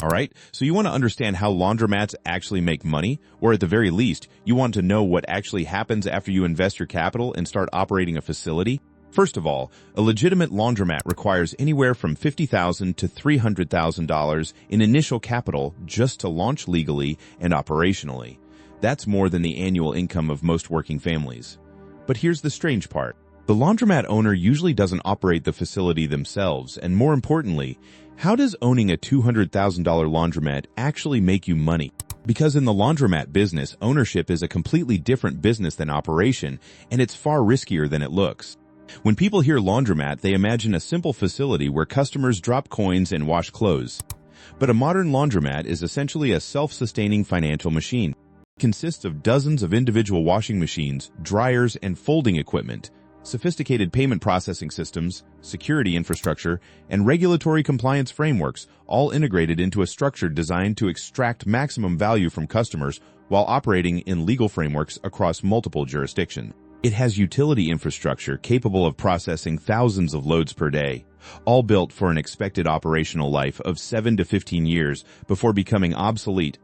All right, so you want to understand how laundromats actually make money, or at the very least, you want to know what actually happens after you invest your capital and start operating a facility? First of all, a legitimate laundromat requires anywhere from $50,000 to $300,000 in initial capital just to launch legally and operationally. That's more than the annual income of most working families. But here's the strange part. The laundromat owner usually doesn't operate the facility themselves, and more importantly, how does owning a $200,000 laundromat actually make you money? Because in the laundromat business, ownership is a completely different business than operation, and it's far riskier than it looks. When people hear laundromat, they imagine a simple facility where customers drop coins and wash clothes. But a modern laundromat is essentially a self-sustaining financial machine. It consists of dozens of individual washing machines, dryers, and folding equipment, sophisticated payment processing systems, security infrastructure, and regulatory compliance frameworks, all integrated into a structure designed to extract maximum value from customers while operating in legal frameworks across multiple jurisdictions. It has utility infrastructure capable of processing thousands of loads per day, all built for an expected operational life of 7 to 15 years before becoming obsolete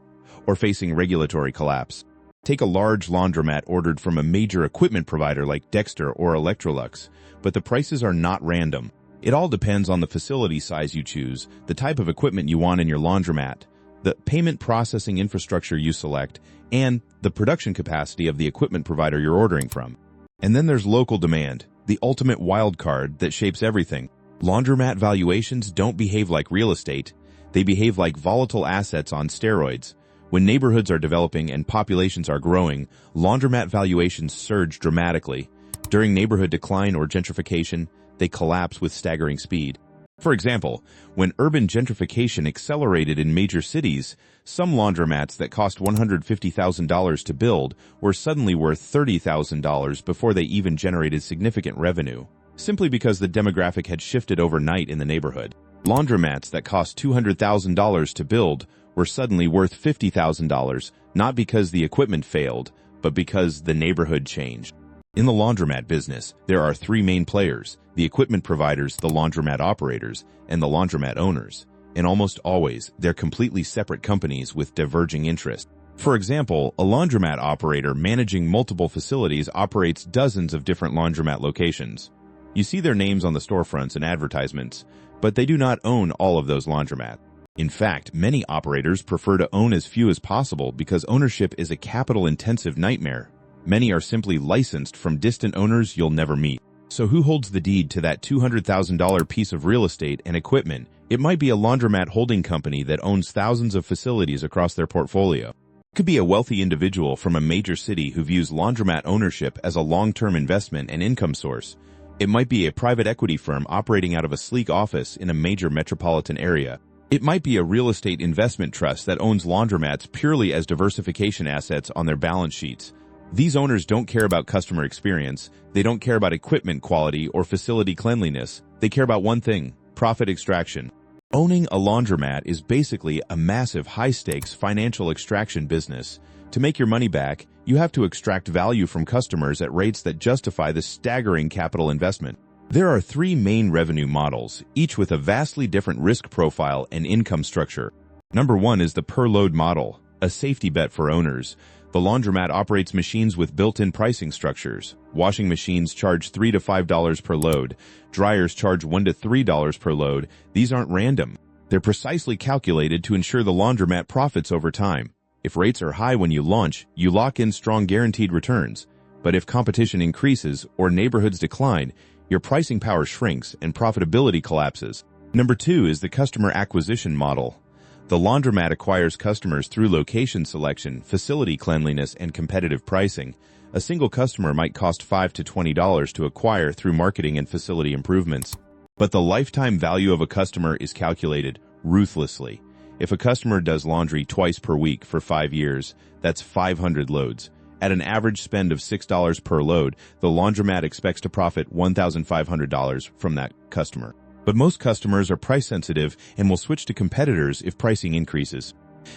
or facing regulatory collapse. Take a large laundromat ordered from a major equipment provider like Dexter or Electrolux, but the prices are not random. It all depends on the facility size you choose, the type of equipment you want in your laundromat, the payment processing infrastructure you select, and the production capacity of the equipment provider you're ordering from. And then there's local demand, the ultimate wild card that shapes everything. Laundromat valuations don't behave like real estate. They behave like volatile assets on steroids. When neighborhoods are developing and populations are growing, laundromat valuations surge dramatically. During neighborhood decline or gentrification, they collapse with staggering speed. For example, when urban gentrification accelerated in major cities, some laundromats that cost $150,000 to build were suddenly worth $30,000 before they even generated significant revenue, simply because the demographic had shifted overnight in the neighborhood. Laundromats that cost $200,000 to build were suddenly worth $50,000, not because the equipment failed, but because the neighborhood changed. In the laundromat business, there are three main players: the equipment providers, the laundromat operators, and the laundromat owners. And almost always, they're completely separate companies with diverging interests. For example, a laundromat operator managing multiple facilities operates dozens of different laundromat locations. You see their names on the storefronts and advertisements, but they do not own all of those laundromats. In fact, many operators prefer to own as few as possible because ownership is a capital-intensive nightmare. Many are simply licensed from distant owners you'll never meet. So who holds the deed to that $200,000 piece of real estate and equipment? It might be a laundromat holding company that owns thousands of facilities across their portfolio. It could be a wealthy individual from a major city who views laundromat ownership as a long-term investment and income source. It might be a private equity firm operating out of a sleek office in a major metropolitan area. It might be a real estate investment trust that owns laundromats purely as diversification assets on their balance sheets. These owners don't care about customer experience, they don't care about equipment quality or facility cleanliness, they care about one thing: profit extraction. Owning a laundromat is basically a massive high-stakes financial extraction business. To make your money back, you have to extract value from customers at rates that justify the staggering capital investment. There are three main revenue models, each with a vastly different risk profile and income structure. Number one is the per-load model, a safety bet for owners. The laundromat operates machines with built-in pricing structures. Washing machines charge $3 to $5 per load. Dryers charge $1 to $3 per load. These aren't random. They're precisely calculated to ensure the laundromat profits over time. If rates are high when you launch, you lock in strong guaranteed returns. But if competition increases or neighborhoods decline, your pricing power shrinks and profitability collapses. Number two is the customer acquisition model. The laundromat acquires customers through location selection, facility cleanliness, and competitive pricing. A single customer might cost $5 to $20 to acquire through marketing and facility improvements. But the lifetime value of a customer is calculated ruthlessly. If a customer does laundry twice per week for 5 years, that's 500 loads. At an average spend of $6 per load, the laundromat expects to profit $1,500 from that customer. But most customers are price sensitive and will switch to competitors if pricing increases.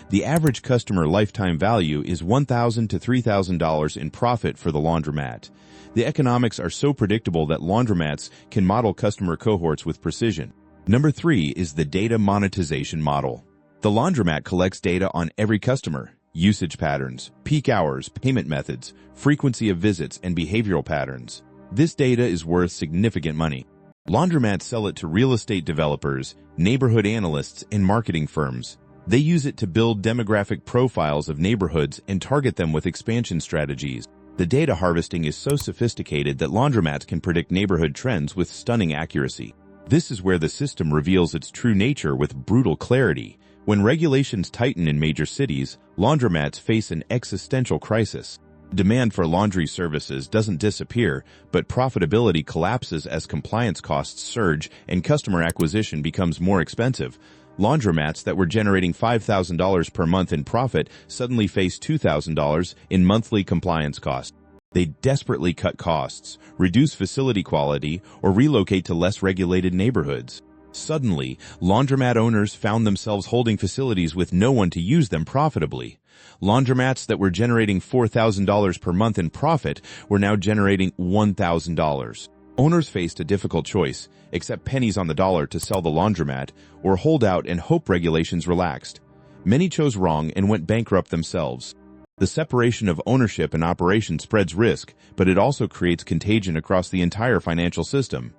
The average customer lifetime value is $1,000 to $3,000 in profit for the laundromat. The economics are so predictable that laundromats can model customer cohorts with precision. Number three is the data monetization model. The laundromat collects data on every customer, usage patterns, peak hours, payment methods, frequency of visits, and behavioral patterns. This data is worth significant money. Laundromats sell it to real estate developers, neighborhood analysts, and marketing firms. They use it to build demographic profiles of neighborhoods and target them with expansion strategies. The data harvesting is so sophisticated that laundromats can predict neighborhood trends with stunning accuracy. This is where the system reveals its true nature with brutal clarity. When regulations tighten in major cities, laundromats face an existential crisis. Demand for laundry services doesn't disappear, but profitability collapses as compliance costs surge and customer acquisition becomes more expensive. Laundromats that were generating $5,000 per month in profit suddenly face $2,000 in monthly compliance costs. They desperately cut costs, reduce facility quality, or relocate to less regulated neighborhoods. Suddenly, laundromat owners found themselves holding facilities with no one to use them profitably. Laundromats that were generating $4,000 per month in profit were now generating $1,000. Owners faced a difficult choice: accept pennies on the dollar to sell the laundromat, or hold out and hope regulations relaxed. Many chose wrong and went bankrupt themselves. The separation of ownership and operation spreads risk, but it also creates contagion across the entire financial system.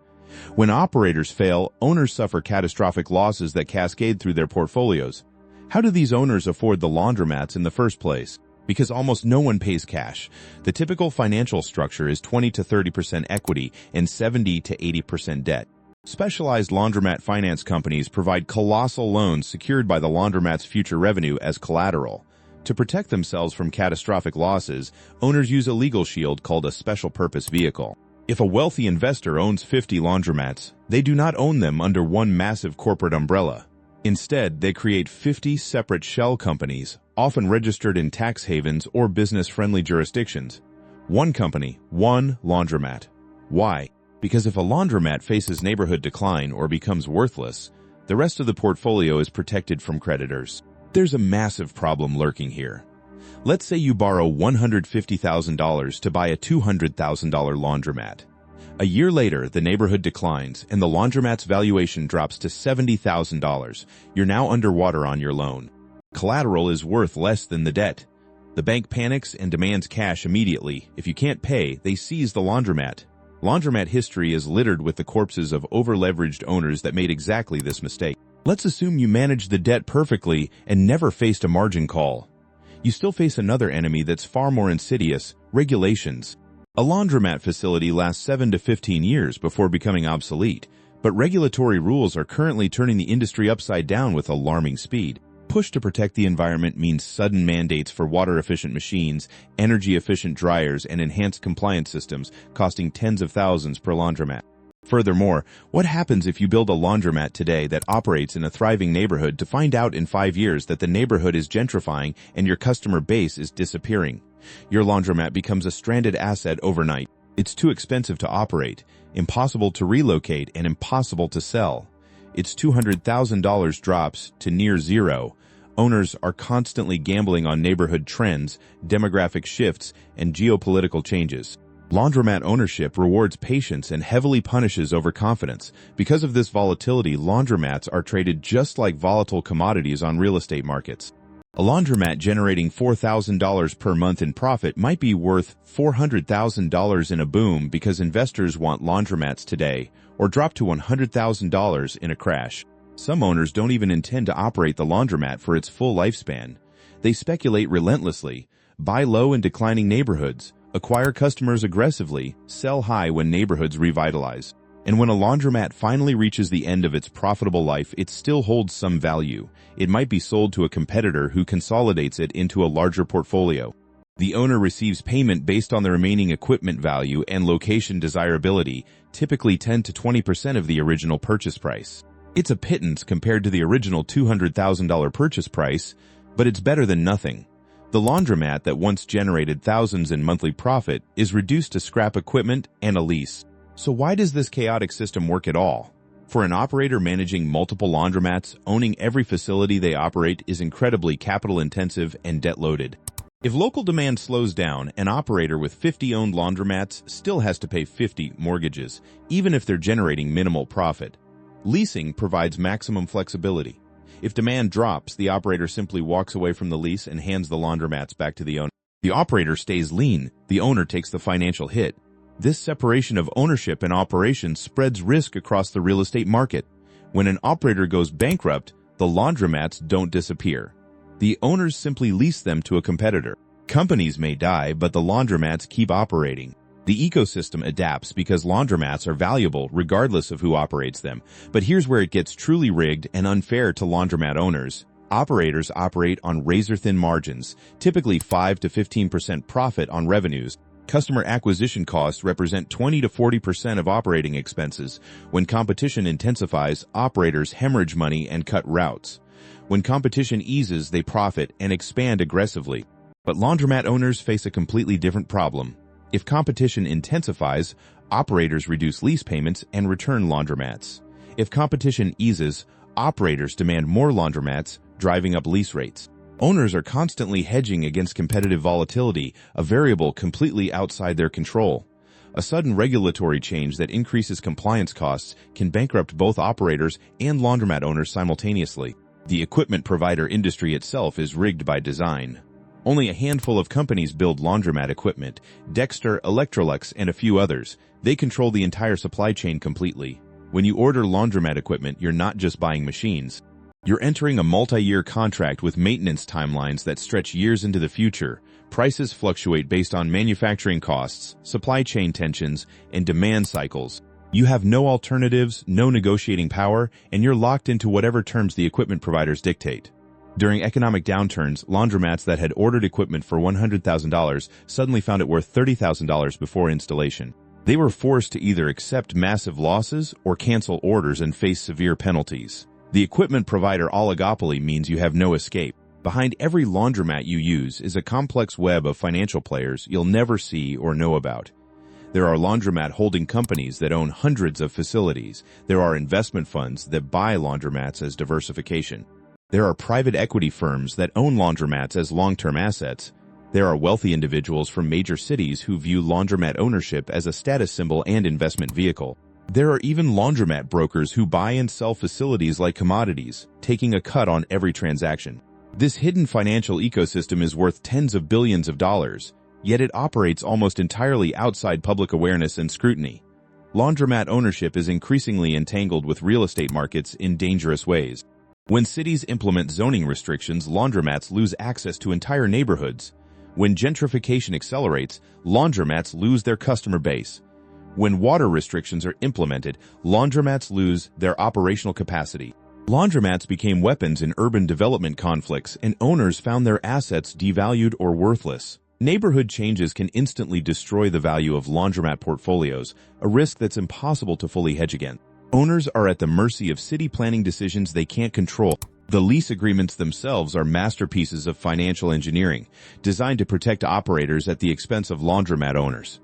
When operators fail, owners suffer catastrophic losses that cascade through their portfolios. How do these owners afford the laundromats in the first place? Because almost no one pays cash. The typical financial structure is 20 to 30% equity and 70 to 80% debt. Specialized laundromat finance companies provide colossal loans secured by the laundromat's future revenue as collateral. To protect themselves from catastrophic losses, owners use a legal shield called a special purpose vehicle. If a wealthy investor owns 50 laundromats, they do not own them under one massive corporate umbrella. Instead, they create 50 separate shell companies, often registered in tax havens or business-friendly jurisdictions. One company, one laundromat. Why? Because if a laundromat faces neighborhood decline or becomes worthless, the rest of the portfolio is protected from creditors. There's a massive problem lurking here. Let's say you borrow $150,000 to buy a $200,000 laundromat. A year later, the neighborhood declines and the laundromat's valuation drops to $70,000. You're now underwater on your loan. Collateral is worth less than the debt. The bank panics and demands cash immediately. If you can't pay, they seize the laundromat. Laundromat history is littered with the corpses of over-leveraged owners that made exactly this mistake. Let's assume you managed the debt perfectly and never faced a margin call. You still face another enemy that's far more insidious: regulations. A laundromat facility lasts 7 to 15 years before becoming obsolete, but regulatory rules are currently turning the industry upside down with alarming speed. Push to protect the environment means sudden mandates for water-efficient machines, energy-efficient dryers, and enhanced compliance systems, costing tens of thousands per laundromat. Furthermore, what happens if you build a laundromat today that operates in a thriving neighborhood to find out in 5 years that the neighborhood is gentrifying and your customer base is disappearing? Your laundromat becomes a stranded asset overnight. It's too expensive to operate, impossible to relocate, and impossible to sell. Its $200,000 drops to near zero. Owners are constantly gambling on neighborhood trends, demographic shifts, and geopolitical changes. Laundromat ownership rewards patience and heavily punishes overconfidence. Because of this volatility, laundromats are traded just like volatile commodities on real estate markets. A laundromat generating $4,000 per month in profit might be worth $400,000 in a boom because investors want laundromats today, or drop to $100,000 in a crash. Some owners don't even intend to operate the laundromat for its full lifespan. They speculate relentlessly, buy low in declining neighborhoods, acquire customers aggressively, sell high when neighborhoods revitalize. And when a laundromat finally reaches the end of its profitable life, it still holds some value. It might be sold to a competitor who consolidates it into a larger portfolio. The owner receives payment based on the remaining equipment value and location desirability, typically 10 to 20% of the original purchase price. It's a pittance compared to the original $200,000 purchase price, but it's better than nothing. The laundromat that once generated thousands in monthly profit is reduced to scrap equipment and a lease. So why does this chaotic system work at all? For an operator managing multiple laundromats, owning every facility they operate is incredibly capital-intensive and debt-loaded. If local demand slows down, an operator with 50 owned laundromats still has to pay 50 mortgages, even if they're generating minimal profit. Leasing provides maximum flexibility. If demand drops, the operator simply walks away from the lease and hands the laundromats back to the owner. The operator stays lean, the owner takes the financial hit. This separation of ownership and operations spreads risk across the real estate market. When an operator goes bankrupt, the laundromats don't disappear. The owners simply lease them to a competitor. Companies may die, but the laundromats keep operating. The ecosystem adapts because laundromats are valuable regardless of who operates them. But here's where it gets truly rigged and unfair to laundromat owners. Operators operate on razor-thin margins, typically 5 to 15% profit on revenues. Customer acquisition costs represent 20 to 40% of operating expenses. When competition intensifies, operators hemorrhage money and cut routes. When competition eases, they profit and expand aggressively. But laundromat owners face a completely different problem. If competition intensifies, operators reduce lease payments and return laundromats. If competition eases, operators demand more laundromats, driving up lease rates. Owners are constantly hedging against competitive volatility, a variable completely outside their control. A sudden regulatory change that increases compliance costs can bankrupt both operators and laundromat owners simultaneously. The equipment provider industry itself is rigged by design. Only a handful of companies build laundromat equipment: Dexter, Electrolux, and a few others. They control the entire supply chain completely. When you order laundromat equipment, you're not just buying machines. You're entering a multi-year contract with maintenance timelines that stretch years into the future. Prices fluctuate based on manufacturing costs, supply chain tensions, and demand cycles. You have no alternatives, no negotiating power, and you're locked into whatever terms the equipment providers dictate. During economic downturns, laundromats that had ordered equipment for $100,000 suddenly found it worth $30,000 before installation. They were forced to either accept massive losses or cancel orders and face severe penalties. The equipment provider oligopoly means you have no escape. Behind every laundromat you use is a complex web of financial players you'll never see or know about. There are laundromat holding companies that own hundreds of facilities. There are investment funds that buy laundromats as diversification. There are private equity firms that own laundromats as long-term assets. There are wealthy individuals from major cities who view laundromat ownership as a status symbol and investment vehicle. There are even laundromat brokers who buy and sell facilities like commodities, taking a cut on every transaction. This hidden financial ecosystem is worth tens of billions of dollars, yet it operates almost entirely outside public awareness and scrutiny. Laundromat ownership is increasingly entangled with real estate markets in dangerous ways. When cities implement zoning restrictions, laundromats lose access to entire neighborhoods. When gentrification accelerates, laundromats lose their customer base. When water restrictions are implemented, laundromats lose their operational capacity. Laundromats became weapons in urban development conflicts, and owners found their assets devalued or worthless. Neighborhood changes can instantly destroy the value of laundromat portfolios, a risk that's impossible to fully hedge against. Owners are at the mercy of city planning decisions they can't control. The lease agreements themselves are masterpieces of financial engineering, designed to protect operators at the expense of laundromat owners.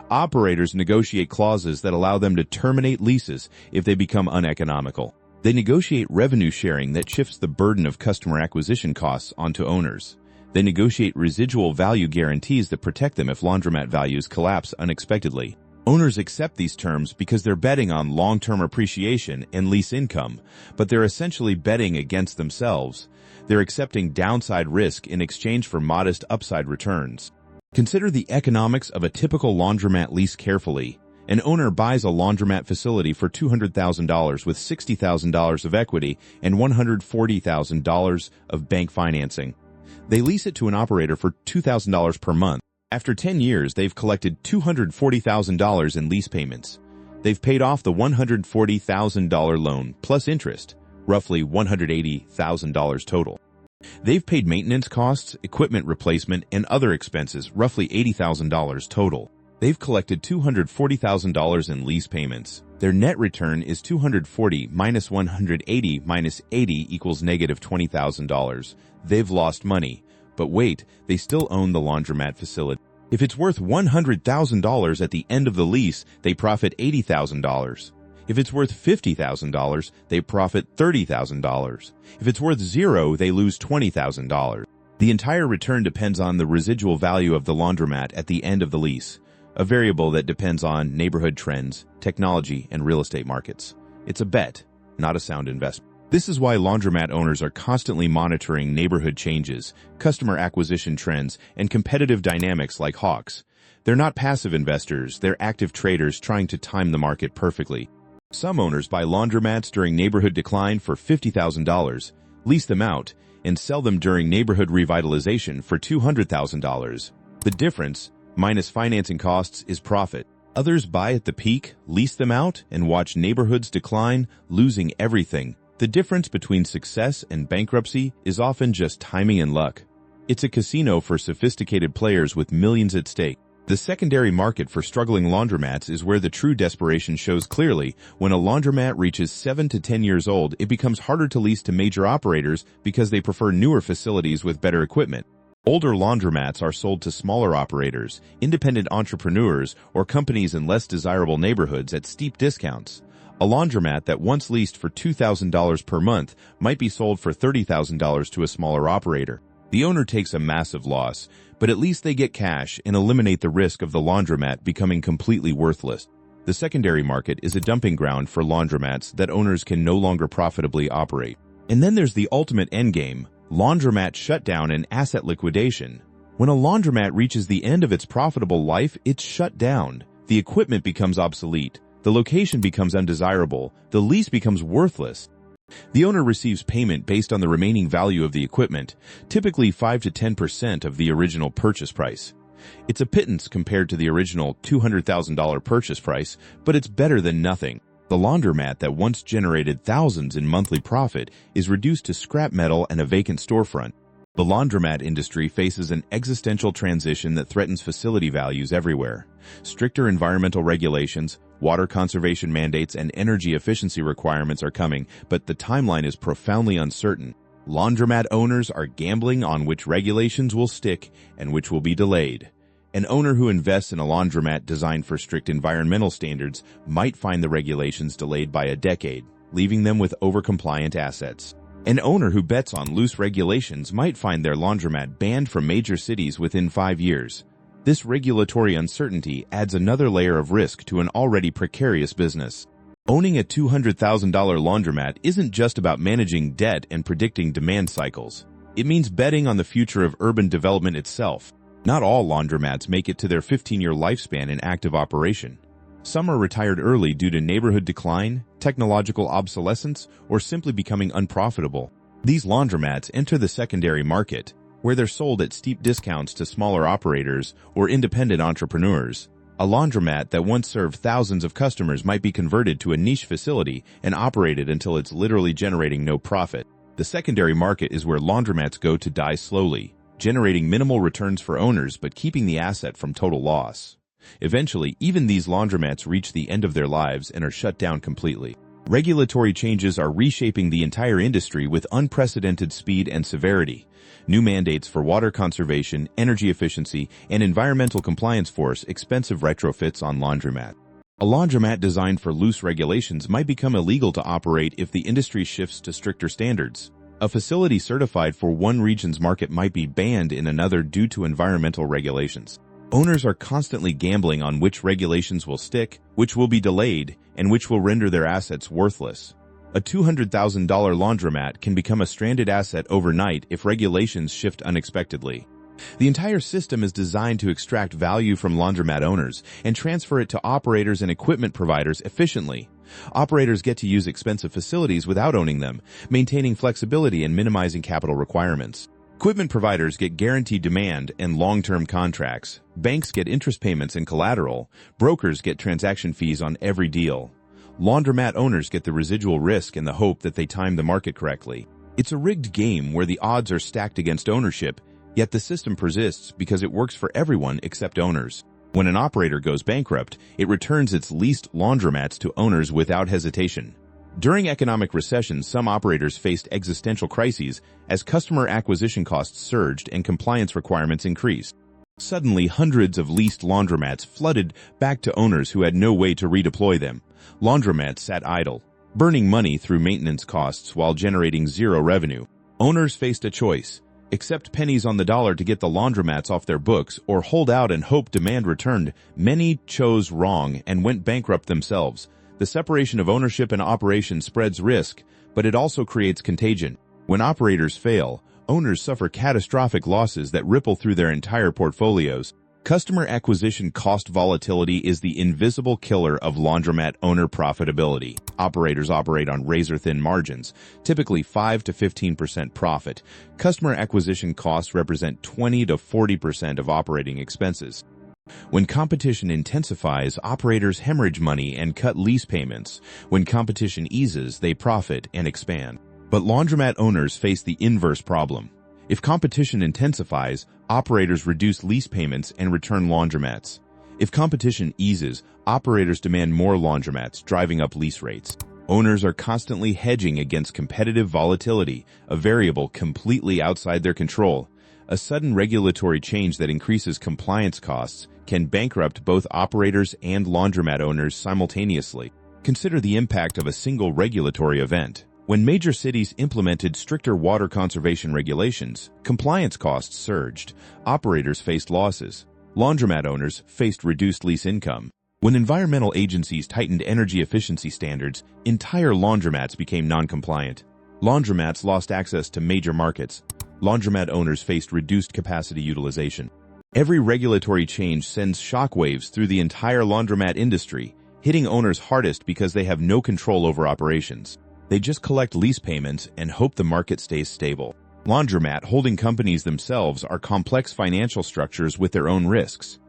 Operators negotiate clauses that allow them to terminate leases if they become uneconomical. They negotiate revenue sharing that shifts the burden of customer acquisition costs onto owners. They negotiate residual value guarantees that protect them if laundromat values collapse unexpectedly. Owners accept these terms because they're betting on long-term appreciation and lease income, but they're essentially betting against themselves. They're accepting downside risk in exchange for modest upside returns. Consider the economics of a typical laundromat lease carefully. An owner buys a laundromat facility for $200,000 with $60,000 of equity and $140,000 of bank financing. They lease it to an operator for $2,000 per month. After 10 years, they've collected $240,000 in lease payments. They've paid off the $140,000 loan plus interest, roughly $180,000 total. They've paid maintenance costs, equipment replacement, and other expenses, roughly $80,000 total. They've collected $240,000 in lease payments. Their net return is $240 minus $180 minus $80 equals negative $20,000. They've lost money. But wait, they still own the laundromat facility. If it's worth $100,000 at the end of the lease, they profit $80,000. If it's worth $50,000, they profit $30,000. If it's worth zero, they lose $20,000. The entire return depends on the residual value of the laundromat at the end of the lease, a variable that depends on neighborhood trends, technology, and real estate markets. It's a bet, not a sound investment. This is why laundromat owners are constantly monitoring neighborhood changes, customer acquisition trends, and competitive dynamics like hawks. They're not passive investors, they're active traders trying to time the market perfectly. Some owners buy laundromats during neighborhood decline for $50,000, lease them out, and sell them during neighborhood revitalization for $200,000. The difference, minus financing costs, is profit. Others buy at the peak, lease them out, and watch neighborhoods decline, losing everything. The difference between success and bankruptcy is often just timing and luck. It's a casino for sophisticated players with millions at stake. The secondary market for struggling laundromats is where the true desperation shows clearly. When a laundromat reaches 7 to 10 years old, it becomes harder to lease to major operators because they prefer newer facilities with better equipment. Older laundromats are sold to smaller operators, independent entrepreneurs, or companies in less desirable neighborhoods at steep discounts. A laundromat that once leased for $2,000 per month might be sold for $30,000 to a smaller operator. The owner takes a massive loss, but at least they get cash and eliminate the risk of the laundromat becoming completely worthless. The secondary market is a dumping ground for laundromats that owners can no longer profitably operate. And then there's the ultimate endgame: laundromat shutdown and asset liquidation. When a laundromat reaches the end of its profitable life, it's shut down. The equipment becomes obsolete. The location becomes undesirable. The lease becomes worthless. The owner receives payment based on the remaining value of the equipment, typically 5 to 10% of the original purchase price. It's a pittance compared to the original $200,000 purchase price, but it's better than nothing. The laundromat that once generated thousands in monthly profit is reduced to scrap metal and a vacant storefront. The laundromat industry faces an existential transition that threatens facility values everywhere. Stricter environmental regulations, water conservation mandates, and energy efficiency requirements are coming, but the timeline is profoundly uncertain. Laundromat owners are gambling on which regulations will stick and which will be delayed. An owner who invests in a laundromat designed for strict environmental standards might find the regulations delayed by a decade, leaving them with overcompliant assets. An owner who bets on loose regulations might find their laundromat banned from major cities within 5 years. This regulatory uncertainty adds another layer of risk to an already precarious business. Owning a $200,000 laundromat isn't just about managing debt and predicting demand cycles. It means betting on the future of urban development itself. Not all laundromats make it to their 15-year lifespan in active operation. Some are retired early due to neighborhood decline, technological obsolescence, or simply becoming unprofitable. These laundromats enter the secondary market, where they're sold at steep discounts to smaller operators or independent entrepreneurs. A laundromat that once served thousands of customers might be converted to a niche facility and operated until it's literally generating no profit. The secondary market is where laundromats go to die slowly, generating minimal returns for owners but keeping the asset from total loss. Eventually, even these laundromats reach the end of their lives and are shut down completely. Regulatory changes are reshaping the entire industry with unprecedented speed and severity. New mandates for water conservation, energy efficiency, and environmental compliance force expensive retrofits on laundromat. A laundromat designed for loose regulations might become illegal to operate if the industry shifts to stricter standards. A facility certified for one region's market might be banned in another due to environmental regulations. Owners are constantly gambling on which regulations will stick, which will be delayed, and which will render their assets worthless. A $200,000 laundromat can become a stranded asset overnight if regulations shift unexpectedly. The entire system is designed to extract value from laundromat owners and transfer it to operators and equipment providers efficiently. Operators get to use expensive facilities without owning them, maintaining flexibility and minimizing capital requirements. Equipment providers get guaranteed demand and long-term contracts. Banks get interest payments and collateral. Brokers get transaction fees on every deal. Laundromat owners get the residual risk and the hope that they time the market correctly. It's a rigged game where the odds are stacked against ownership, yet the system persists because it works for everyone except owners. When an operator goes bankrupt, it returns its leased laundromats to owners without hesitation. During economic recessions, some operators faced existential crises as customer acquisition costs surged and compliance requirements increased. Suddenly, hundreds of leased laundromats flooded back to owners who had no way to redeploy them. Laundromats sat idle, burning money through maintenance costs while generating zero revenue. Owners faced a choice: accept pennies on the dollar to get the laundromats off their books or hold out and hope demand returned. Many chose wrong and went bankrupt themselves. The separation of ownership and operation spreads risk, but it also creates contagion. When operators fail, owners suffer catastrophic losses that ripple through their entire portfolios. Customer acquisition cost volatility is the invisible killer of laundromat owner profitability. Operators operate on razor-thin margins, typically 5 to 15% profit. Customer acquisition costs represent 20 to 40% of operating expenses. When competition intensifies, operators hemorrhage money and cut lease payments. When competition eases, they profit and expand. But laundromat owners face the inverse problem. If competition intensifies, operators reduce lease payments and return laundromats. If competition eases, operators demand more laundromats, driving up lease rates. Owners are constantly hedging against competitive volatility, a variable completely outside their control. A sudden regulatory change that increases compliance costs can bankrupt both operators and laundromat owners simultaneously. Consider the impact of a single regulatory event. When major cities implemented stricter water conservation regulations, compliance costs surged. Operators faced losses. Laundromat owners faced reduced lease income. When environmental agencies tightened energy efficiency standards, entire laundromats became non-compliant. Laundromats lost access to major markets. Laundromat owners faced reduced capacity utilization. Every regulatory change sends shockwaves through the entire laundromat industry, hitting owners hardest because they have no control over operations. They just collect lease payments and hope the market stays stable. Laundromat holding companies themselves are complex financial structures with their own risks.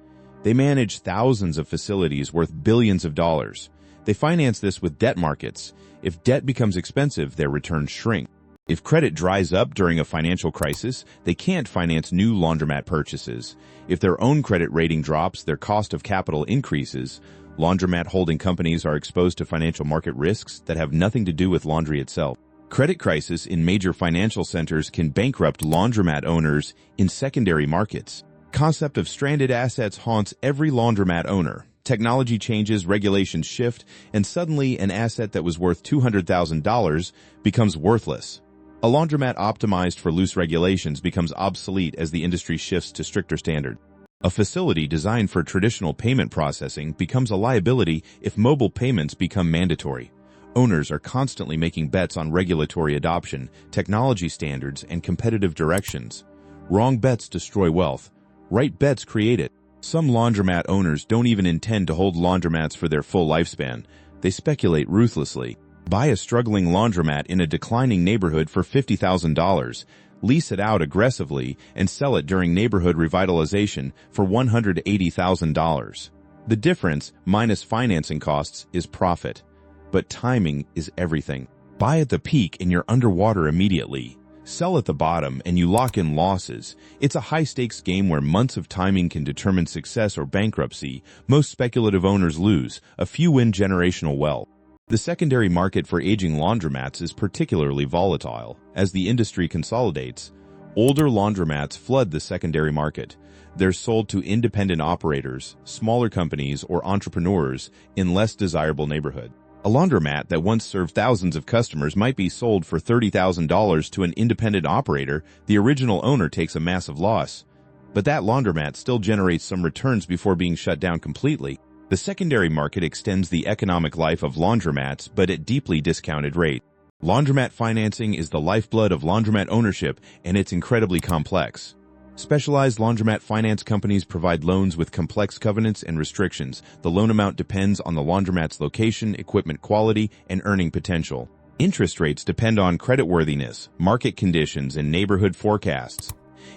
They manage thousands of facilities worth billions of dollars. They finance this with debt markets. If debt becomes expensive, their returns shrink. If credit dries up during a financial crisis, they can't finance new laundromat purchases. If their own credit rating drops, their cost of capital increases. Laundromat holding companies are exposed to financial market risks that have nothing to do with laundry itself. Credit crisis in major financial centers can bankrupt laundromat owners in secondary markets. Concept of stranded assets haunts every laundromat owner. Technology changes, regulations shift, and suddenly an asset that was worth $200,000 becomes worthless. A laundromat optimized for loose regulations becomes obsolete as the industry shifts to stricter standards. A facility designed for traditional payment processing becomes a liability if mobile payments become mandatory. Owners are constantly making bets on regulatory adoption, technology standards, and competitive directions. Wrong bets destroy wealth. Right bets create it. Some laundromat owners don't even intend to hold laundromats for their full lifespan. They speculate ruthlessly. Buy a struggling laundromat in a declining neighborhood for $50,000. Lease it out aggressively, and sell it during neighborhood revitalization for $180,000. The difference, minus financing costs, is profit. But timing is everything. Buy at the peak and you're underwater immediately. Sell at the bottom and you lock in losses. It's a high-stakes game where months of timing can determine success or bankruptcy. Most speculative owners lose. A few win generational wealth. The secondary market for aging laundromats is particularly volatile. As the industry consolidates, older laundromats flood the secondary market. They're sold to independent operators, smaller companies, or entrepreneurs in less desirable neighborhoods. A laundromat that once served thousands of customers might be sold for $30,000 to an independent operator. The original owner takes a massive loss. But that laundromat still generates some returns before being shut down completely. The secondary market extends the economic life of laundromats, but at deeply discounted rates. Laundromat financing is the lifeblood of laundromat ownership, and it's incredibly complex. Specialized laundromat finance companies provide loans with complex covenants and restrictions. The loan amount depends on the laundromat's location, equipment quality, and earning potential. Interest rates depend on creditworthiness, market conditions, and neighborhood forecasts.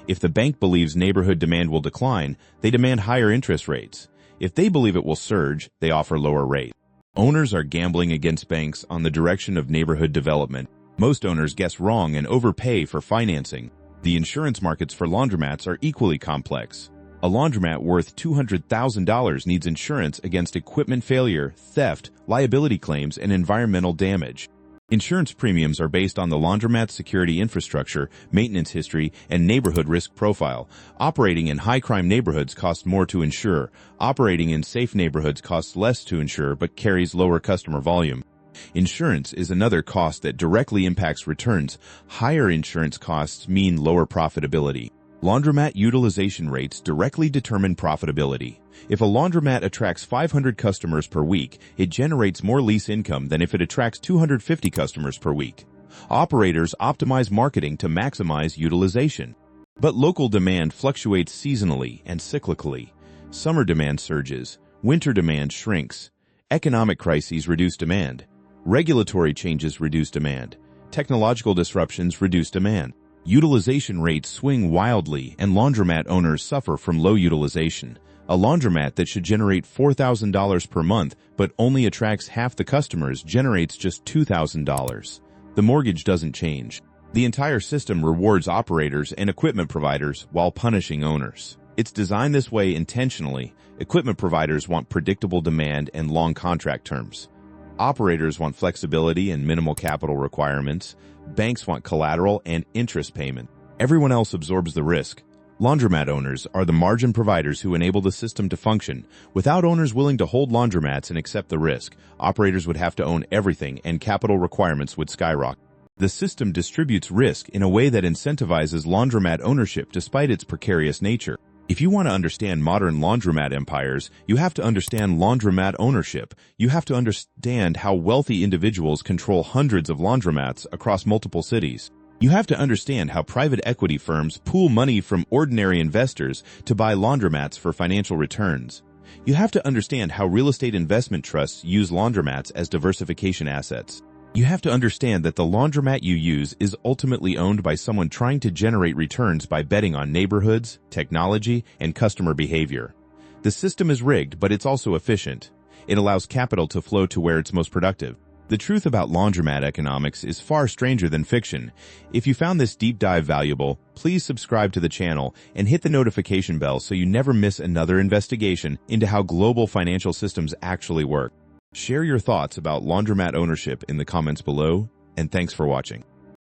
If the bank believes neighborhood demand will decline, they demand higher interest rates. If they believe it will surge, they offer lower rates. Owners are gambling against banks on the direction of neighborhood development. Most owners guess wrong and overpay for financing. The insurance markets for laundromats are equally complex. A laundromat worth $200,000 needs insurance against equipment failure, theft, liability claims, and environmental damage. Insurance premiums are based on the laundromat's security infrastructure, maintenance history, and neighborhood risk profile. Operating in high-crime neighborhoods costs more to insure. Operating in safe neighborhoods costs less to insure but carries lower customer volume. Insurance is another cost that directly impacts returns. Higher insurance costs mean lower profitability. Laundromat utilization rates directly determine profitability. If a laundromat attracts 500 customers per week, it generates more lease income than if it attracts 250 customers per week. Operators optimize marketing to maximize utilization. But local demand fluctuates seasonally and cyclically. Summer demand surges, winter demand shrinks. Economic crises reduce demand. Regulatory changes reduce demand. Technological disruptions reduce demand. Utilization rates swing wildly, and laundromat owners suffer from low utilization. A laundromat that should generate $4,000 per month but only attracts half the customers generates just $2,000. The mortgage doesn't change. The entire system rewards operators and equipment providers while punishing owners. It's designed this way intentionally. Equipment providers want predictable demand and long contract terms. Operators want flexibility and minimal capital requirements. Banks want collateral and interest payment. Everyone else absorbs the risk. Laundromat owners are the margin providers who enable the system to function. Without owners willing to hold laundromats and accept the risk, operators would have to own everything and capital requirements would skyrocket. The system distributes risk in a way that incentivizes laundromat ownership despite its precarious nature. If you want to understand modern laundromat empires, you have to understand laundromat ownership. You have to understand how wealthy individuals control hundreds of laundromats across multiple cities. You have to understand how private equity firms pool money from ordinary investors to buy laundromats for financial returns. You have to understand how real estate investment trusts use laundromats as diversification assets. You have to understand that the laundromat you use is ultimately owned by someone trying to generate returns by betting on neighborhoods, technology, and customer behavior. The system is rigged, but it's also efficient. It allows capital to flow to where it's most productive. The truth about laundromat economics is far stranger than fiction. If you found this deep dive valuable, please subscribe to the channel and hit the notification bell so you never miss another investigation into how global financial systems actually work. Share your thoughts about laundromat ownership in the comments below, and thanks for watching.